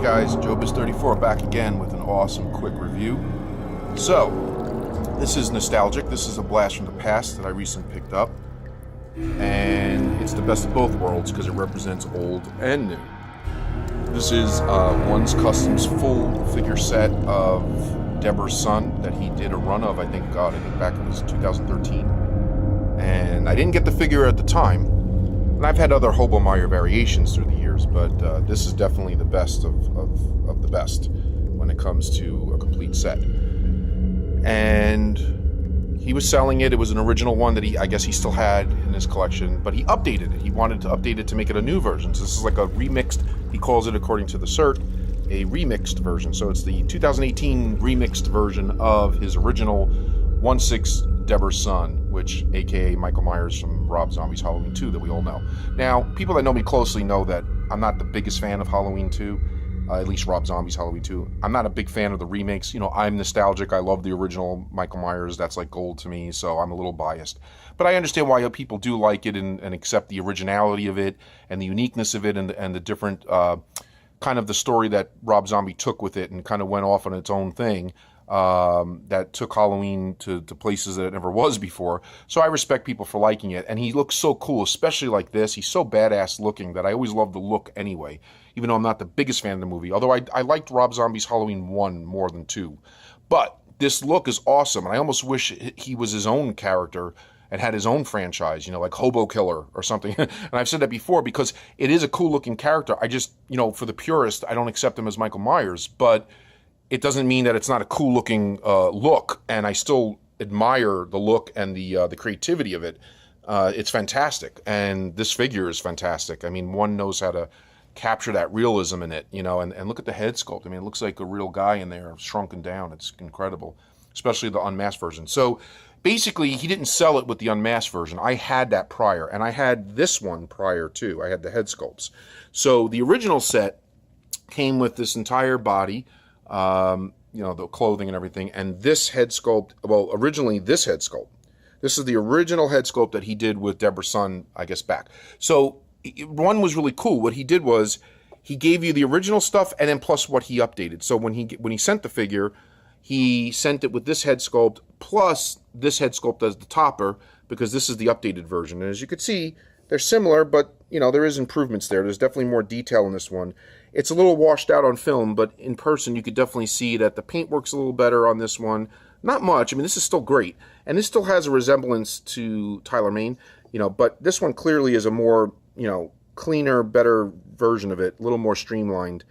guys, Joebizz34 back again with an awesome quick review. So, this is nostalgic. This is a blast from the past that I recently picked up. And it's the best of both worlds because it represents old and new. This is One's Custom's full figure set of Deborah's son that he did a run of, I think back in 2013. And I didn't get the figure at the time. And I've had other Hobo Meyer variations through the years, but this is definitely the best of the best when it comes to a complete set. And he was selling it. It was an original one that I guess he still had in his collection, but he updated it. He wanted to update it to make it a new version. So this is like a remixed, he calls it according to the cert, a remixed version. So it's the 2018 remixed version of his original 1/6 Deborah's son, which aka Michael Myers from Rob Zombie's Halloween 2 that we all know. Now, people that know me closely know that I'm not the biggest fan of Halloween 2. At least Rob Zombie's Halloween 2. I'm not a big fan of the remakes. You know, I'm nostalgic. I love the original Michael Myers. That's like gold to me, so I'm a little biased. But I understand why people do like it and accept the originality of it and the uniqueness of it and the different kind of the story that Rob Zombie took with it and kind of went off on its own thing that took Halloween to places that it never was before. So I respect people for liking it. And he looks so cool, especially like this. He's so badass looking that I always love the look anyway, even though I'm not the biggest fan of the movie. Although I liked Rob Zombie's Halloween 1 more than 2. But this look is awesome, and I almost wish he was his own character and had his own franchise, you know, like Hobo Killer or something. And I've said that before because it is a cool-looking character. I just, you know, for the purist, I don't accept him as Michael Myers, but it doesn't mean that it's not a cool-looking look, and I still admire the look and the creativity of it. It's fantastic, and this figure is fantastic. I mean, one knows how to capture that realism in it, you know, and look at the head sculpt. I mean, it looks like a real guy in there, shrunken down. It's incredible, especially the unmasked version. So basically, he didn't sell it with the unmasked version. I had that prior, and I had this one prior too. I had the head sculpts. So the original set came with this entire body, you know, the clothing and everything, and this head sculpt, well, originally this head sculpt. This is the original head sculpt that he did with Deborah's son, I guess, back. So one was really cool. What he did was he gave you the original stuff and then plus what he updated. So when he sent the figure, he sent it with this head sculpt plus this head sculpt as the topper because this is the updated version. And as you can see, they're similar, but you know there is improvements there. There's definitely more detail in this one. It's a little washed out on film, but in person you could definitely see that the paint works a little better on this one. Not much. I mean, this is still great, and this still has a resemblance to Tyler Mane, you know. But this one clearly is a more, you know, cleaner, better version of it, a little more streamlined,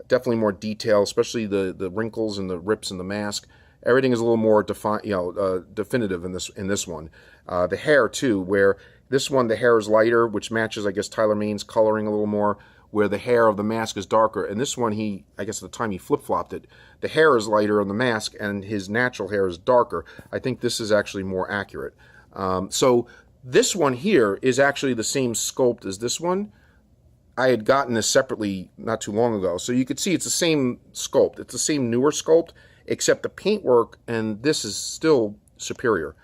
definitely more detail, especially the wrinkles and the rips in the mask. Everything is a little more definitive in this one. The hair too, where this one the hair is lighter, which matches, I guess, Tyler Mane's coloring a little more, where the hair of the mask is darker. And this one, I guess at the time he flip-flopped it, the hair is lighter on the mask and his natural hair is darker. I think this is actually more accurate. So this one here is actually the same sculpt as this one. I had gotten this separately not too long ago. So you could see it's the same sculpt. It's the same newer sculpt, except the paintwork, and this is still superior.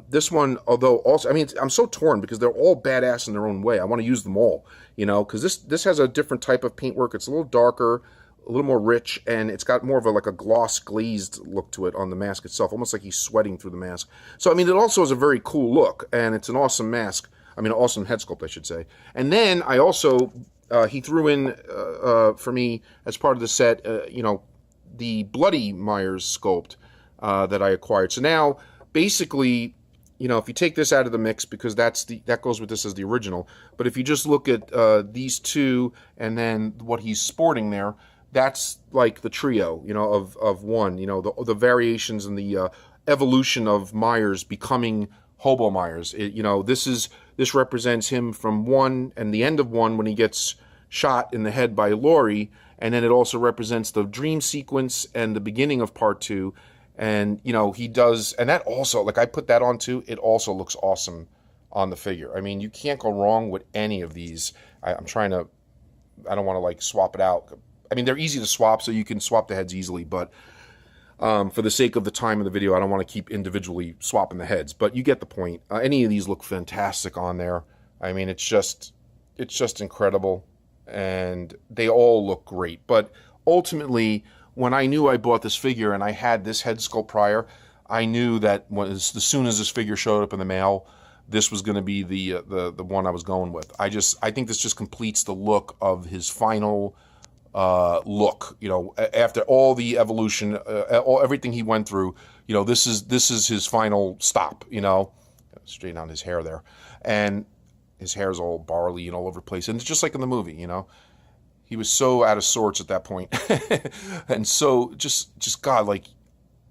This one, although also, I mean, I'm so torn because they're all badass in their own way. I want to use them all, you know, because this has a different type of paintwork. It's a little darker, a little more rich, and it's got more of like a gloss glazed look to it on the mask itself, almost like he's sweating through the mask. So, I mean, it also is a very cool look, and it's an awesome mask. I mean, an awesome head sculpt, I should say. And then I also, he threw in, for me, as part of the set, you know, the Bloody Myers sculpt that I acquired. So now, basically, you know, if you take this out of the mix, because that goes with this as the original, but if you just look at these two and then what he's sporting there, that's like the trio, you know, of one, you know, the variations and the evolution of Myers becoming Hobo Myers. You know, this represents him from 1 and the end of 1 when he gets shot in the head by Laurie, and then it also represents the dream sequence and the beginning of part 2. And, you know, he does, and that also, like I put that on too, it also looks awesome on the figure. I mean, you can't go wrong with any of these. I don't want to like swap it out. I mean, they're easy to swap, so you can swap the heads easily, but for the sake of the time of the video, I don't want to keep individually swapping the heads, but you get the point. Any of these look fantastic on there. I mean, it's just incredible, and they all look great. But ultimately, when I knew I bought this figure and I had this head sculpt prior, I knew that as soon as this figure showed up in the mail, this was going to be the one I was going with. I think this just completes the look of his final look. You know, after all the evolution, everything he went through, you know, this is his final stop. You know, straighten out his hair there, and his hair's all barley and all over the place, and it's just like in the movie. You know, he was so out of sorts at that point, and so just God, like,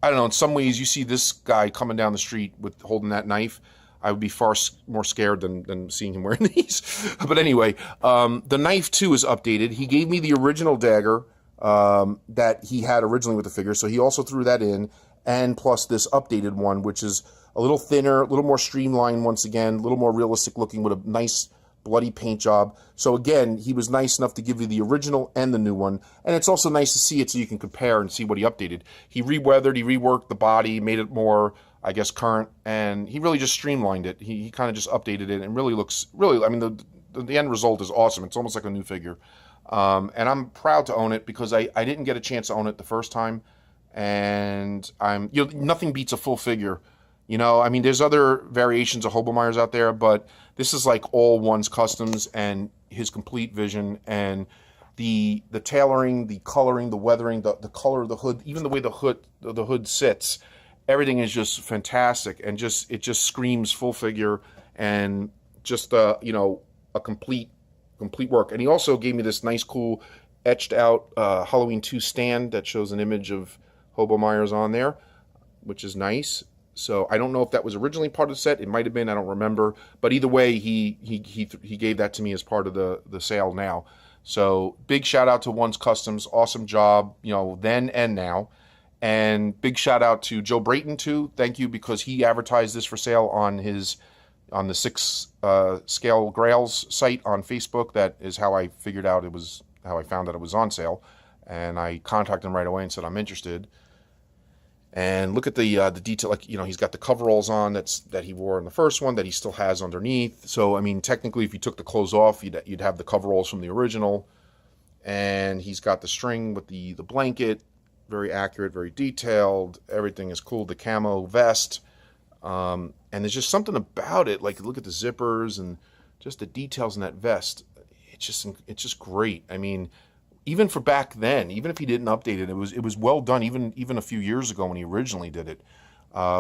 I don't know. In some ways, you see this guy coming down the street with holding that knife, I would be far more scared than seeing him wearing these. But anyway, the knife too is updated. He gave me the original dagger that he had originally with the figure, so he also threw that in, and plus this updated one, which is a little thinner, a little more streamlined once again, a little more realistic looking with a nice bloody paint job. So again, he was nice enough to give you the original and the new one, and it's also nice to see it so you can compare and see what he updated. He re-weathered, he reworked the body, made it more, I guess, current, and he really just streamlined it. He kind of just updated it, and really looks, really, I mean, the end result is awesome. It's almost like a new figure. And I'm proud to own it because I didn't get a chance to own it the first time, and you know, nothing beats a full figure. You know, I mean, there's other variations of Hobomeyers out there, but this is like all one's customs and his complete vision, and the tailoring, the coloring, the weathering, the color of the hood, even the way the hood sits. Everything is just fantastic, and it just screams full figure, and just you know, a complete work. And he also gave me this nice, cool, etched out Halloween 2 stand that shows an image of Hobomeyers on there, which is nice. So I don't know if that was originally part of the set. It might have been. I don't remember. But either way, he gave that to me as part of the sale now. So big shout out to One's Customs. Awesome job, you know, then and now. And big shout out to Joe Brayton too. Thank you, because he advertised this for sale on the 6 Scale Grails site on Facebook. That is how I figured out how I found that it was on sale. And I contacted him right away and said I'm interested. And look at the detail, like, you know, he's got the coveralls on that he wore in the first one that he still has underneath. So I mean, technically, if you took the clothes off, you'd have the coveralls from the original. And he's got the string with the blanket, very accurate, very detailed. Everything is cool. The camo vest, and there's just something about it. Like, look at the zippers and just the details in that vest. It's just great. I mean, even for back then, even if he didn't update it, it was well done. Even a few years ago when he originally did it,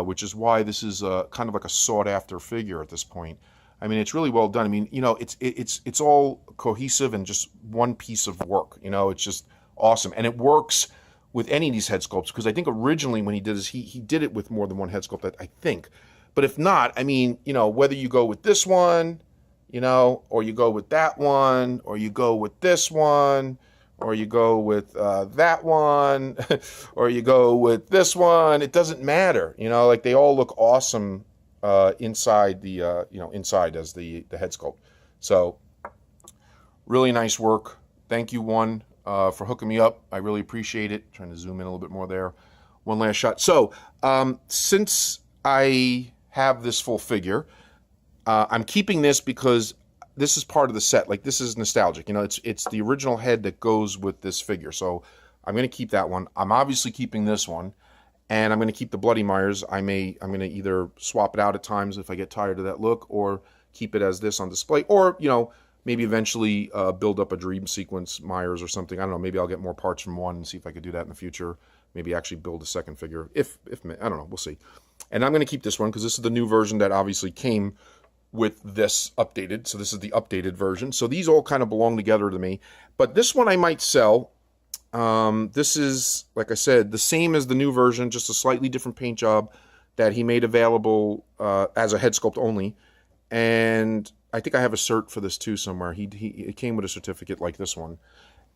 which is why this is kind of like a sought after figure at this point. I mean, it's really well done. I mean, you know, it's all cohesive and just one piece of work. You know, it's just awesome, and it works with any of these head sculpts, because I think originally when he did this, he did it with more than one head sculpt, I think. But if not, I mean, you know, whether you go with this one, you know, or you go with that one, or you go with this one, or you go with that one, or you go with this one, it doesn't matter. You know, like, they all look awesome inside the, you know, inside as the head sculpt. So really nice work. Thank you, One, for hooking me up. I really appreciate it. Trying to zoom in a little bit more there. One last shot. So since I have this full figure, I'm keeping this because this is part of the set. Like, this is nostalgic. You know, it's the original head that goes with this figure. So I'm going to keep that one. I'm obviously keeping this one, and I'm going to keep the Bloody Myers. I'm going to either swap it out at times if I get tired of that look, or keep it as this on display, or, you know, maybe eventually build up a Dream Sequence Myers or something. I don't know. Maybe I'll get more parts from One and see if I could do that in the future. Maybe actually build a second figure. If I don't know. We'll see. And I'm going to keep this one because this is the new version that obviously came with this updated. So this is the updated version. So these all kind of belong together to me. But this one I might sell. This is, like I said, the same as the new version, just a slightly different paint job that he made available as a head sculpt only. And I think I have a cert for this too somewhere. It came with a certificate like this one.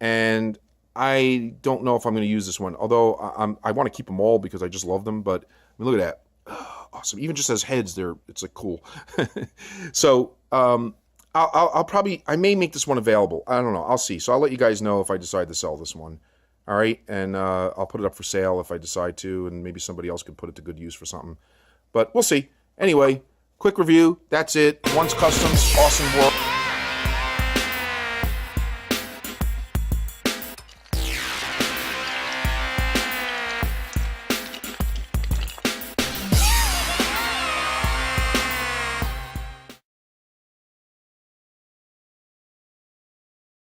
And I don't know if I'm going to use this one, although I want to keep them all because I just love them. But I mean, look at that. Awesome. Even just as heads, it's like cool. So I may make this one available. I don't know. I'll see. So I'll let you guys know if I decide to sell this one. All right. And I'll put it up for sale if I decide to, and maybe somebody else could put it to good use for something. But we'll see. Anyway, quick review. That's it. One's Customs. Awesome work.